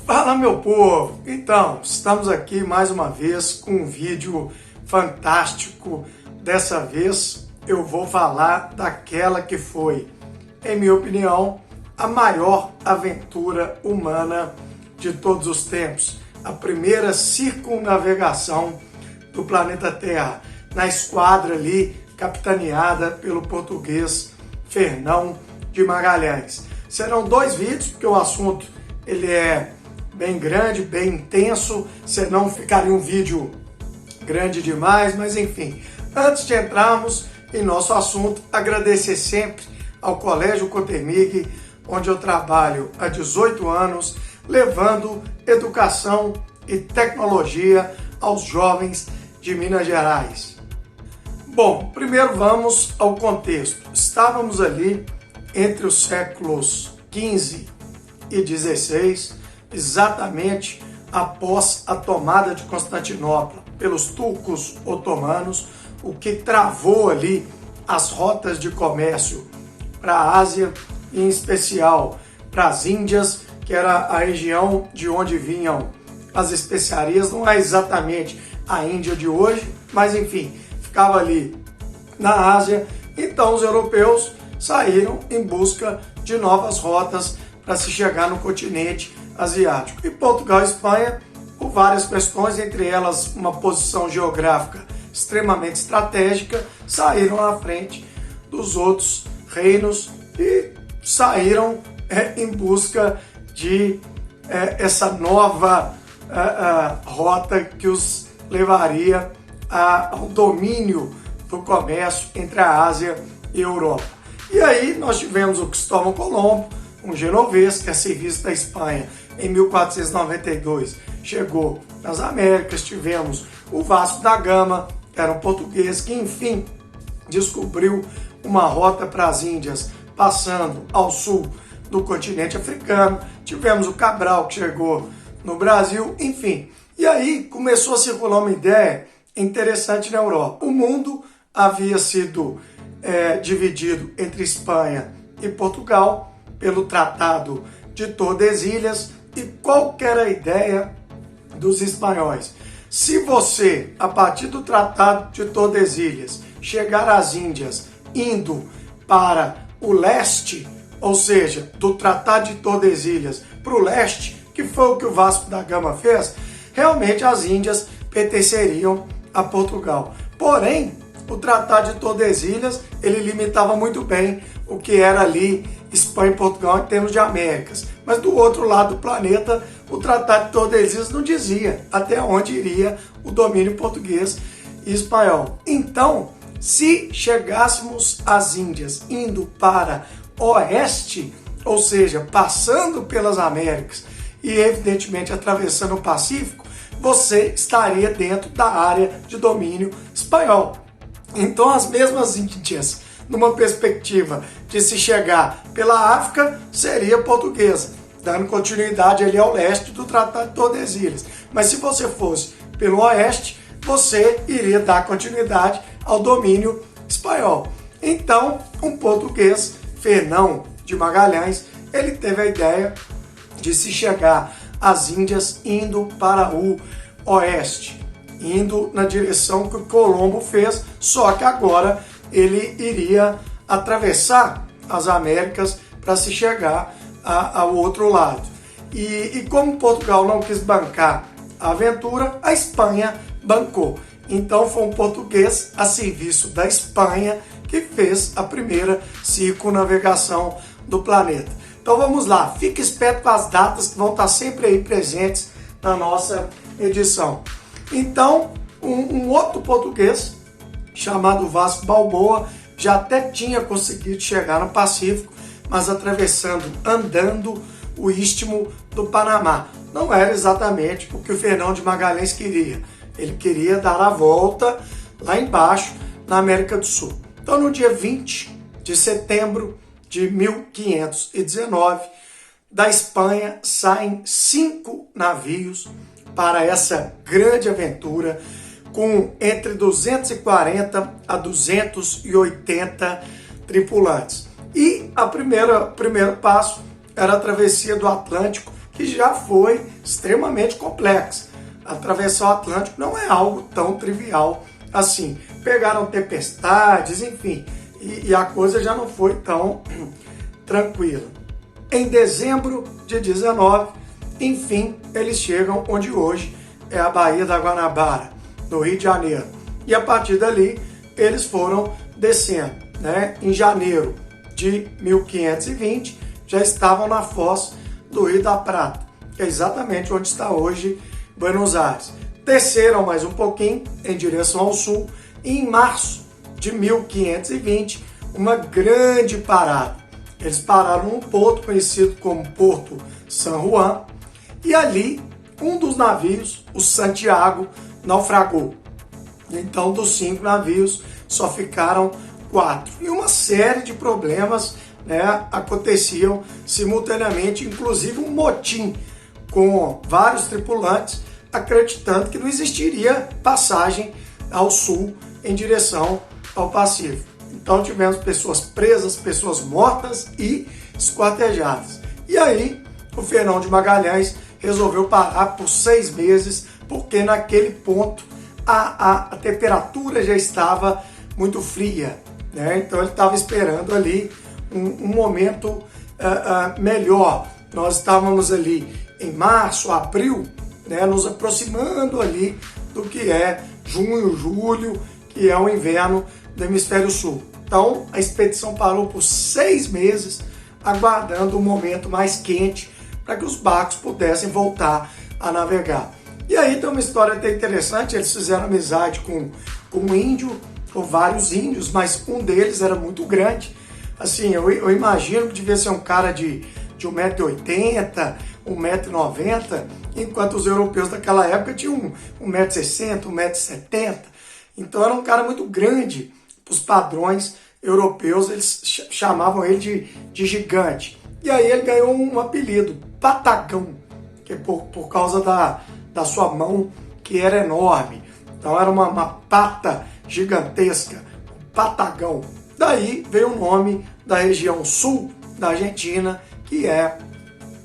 Fala, meu povo! Então, estamos aqui mais uma vez com um vídeo fantástico. Dessa vez eu vou falar daquela que foi, em minha opinião, a maior aventura humana de todos os tempos. A primeira circunnavegação do planeta Terra, na esquadra ali, capitaneada pelo português Fernão de Magalhães. Serão dois vídeos, porque o assunto ele é bem grande, bem intenso, senão ficaria um vídeo grande demais, mas enfim. Antes de entrarmos em nosso assunto, agradecer sempre ao Colégio Cotemig, onde eu trabalho há 18 anos, levando educação e tecnologia aos jovens de Minas Gerais. Bom, primeiro vamos ao contexto. Estávamos ali entre os séculos XV e XVI, exatamente após a tomada de Constantinopla pelos turcos otomanos, o que travou ali as rotas de comércio para a Ásia, e em especial para as Índias, que era a região de onde vinham as especiarias. Não é exatamente a Índia de hoje, mas enfim, ficava ali na Ásia. Então os europeus saíram em busca de novas rotas para se chegar no continente asiático. E Portugal e Espanha, por várias questões, entre elas uma posição geográfica extremamente estratégica, saíram à frente dos outros reinos e saíram em busca de essa nova rota que os levaria ao domínio do comércio entre a Ásia e a Europa. E aí nós tivemos o Cristóvão Colombo, um genovês que a serviço da Espanha em 1492 chegou nas Américas. Tivemos o Vasco da Gama, que era um português que enfim descobriu uma rota para as Índias, passando ao sul do continente africano. Tivemos o Cabral, que chegou no Brasil, enfim. E aí começou a circular uma ideia interessante na Europa. O mundo havia sido dividido entre Espanha e Portugal pelo Tratado de Tordesilhas. E qual que era a ideia dos espanhóis? Se você, a partir do Tratado de Tordesilhas, chegar às Índias indo para o leste, ou seja, do Tratado de Tordesilhas para o leste, que foi o que o Vasco da Gama fez, realmente as Índias pertenceriam a Portugal. Porém, o Tratado de Tordesilhas, ele limitava muito bem o que era ali Espanha e Portugal em termos de Américas. Mas do outro lado do planeta, o Tratado de Tordesilhas não dizia até onde iria o domínio português e espanhol. Então, se chegássemos às Índias indo para oeste, ou seja, passando pelas Américas e evidentemente atravessando o Pacífico, você estaria dentro da área de domínio espanhol. Então as mesmas Índias, numa perspectiva de se chegar pela África, seria portuguesa, dando continuidade ali ao leste do Tratado de Tordesilhas. Mas se você fosse pelo oeste, você iria dar continuidade ao domínio espanhol. Então, um português, Fernão de Magalhães, ele teve a ideia de se chegar às Índias indo para o oeste, indo na direção que o Colombo fez, só que agora ele iria atravessar as Américas para se chegar ao outro lado. E como Portugal não quis bancar a aventura, a Espanha bancou. Então foi um português a serviço da Espanha que fez a primeira circunnavegação do planeta. Então vamos lá, fique esperto com as datas que vão estar sempre aí presentes na nossa edição. Então, um outro português, chamado Vasco Balboa, já até tinha conseguido chegar no Pacífico, mas andando o Istmo do Panamá. Não era exatamente o que o Fernão de Magalhães queria. Ele queria dar a volta lá embaixo, na América do Sul. Então, no dia 20 de setembro de 1519, da Espanha saem 5 navios para essa grande aventura, com entre 240 a 280 tripulantes. E o primeiro passo era a travessia do Atlântico, que já foi extremamente complexa. Atravessar o Atlântico não é algo tão trivial assim. Pegaram tempestades, enfim, e a coisa já não foi tão tranquila. Em dezembro de 19, enfim, eles chegam onde hoje é a Baía da Guanabara, no Rio de Janeiro. E a partir dali, eles foram descendo, né? Em janeiro de 1520, já estavam na foz do Rio da Prata, que é exatamente onde está hoje Buenos Aires. Desceram mais um pouquinho em direção ao sul, e em março de 1520, uma grande parada. Eles pararam num porto conhecido como Porto San Juan, e ali um dos navios, o Santiago, naufragou. Então, dos 5 navios, só ficaram 4. E uma série de problemas, né, aconteciam simultaneamente, inclusive um motim com vários tripulantes acreditando que não existiria passagem ao sul em direção ao Pacífico. Então tivemos pessoas presas, pessoas mortas e esquartejadas. E aí o Fernão de Magalhães resolveu parar por 6 meses, porque naquele ponto a temperatura já estava muito fria, né? Então ele estava esperando ali um momento melhor. Nós estávamos ali em março, abril, né, nos aproximando ali do que é junho, julho, que é o inverno do hemisfério sul. Então a expedição parou por 6 meses, aguardando um momento mais quente para que os barcos pudessem voltar a navegar. E aí tem uma história até interessante. Eles fizeram amizade com um índio, com vários índios, mas um deles era muito grande. Assim, eu imagino que devia ser um cara de 1,80 m, 1,90 m, enquanto os europeus daquela época tinham 1,60 m, 1,70 m. Então era um cara muito grande. Os padrões europeus, eles chamavam ele de gigante. E aí ele ganhou um apelido, Patagão, que é por causa da sua mão, que era enorme. Então era uma pata gigantesca, Patagão. Daí veio o nome da região sul da Argentina, que é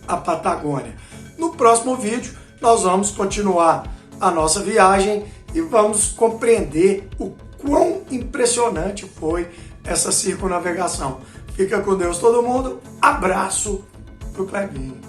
a Patagônia. No próximo vídeo, nós vamos continuar a nossa viagem e vamos compreender o quão impressionante foi essa circunnavegação. Fica com Deus todo mundo. Abraço pro Clebinho.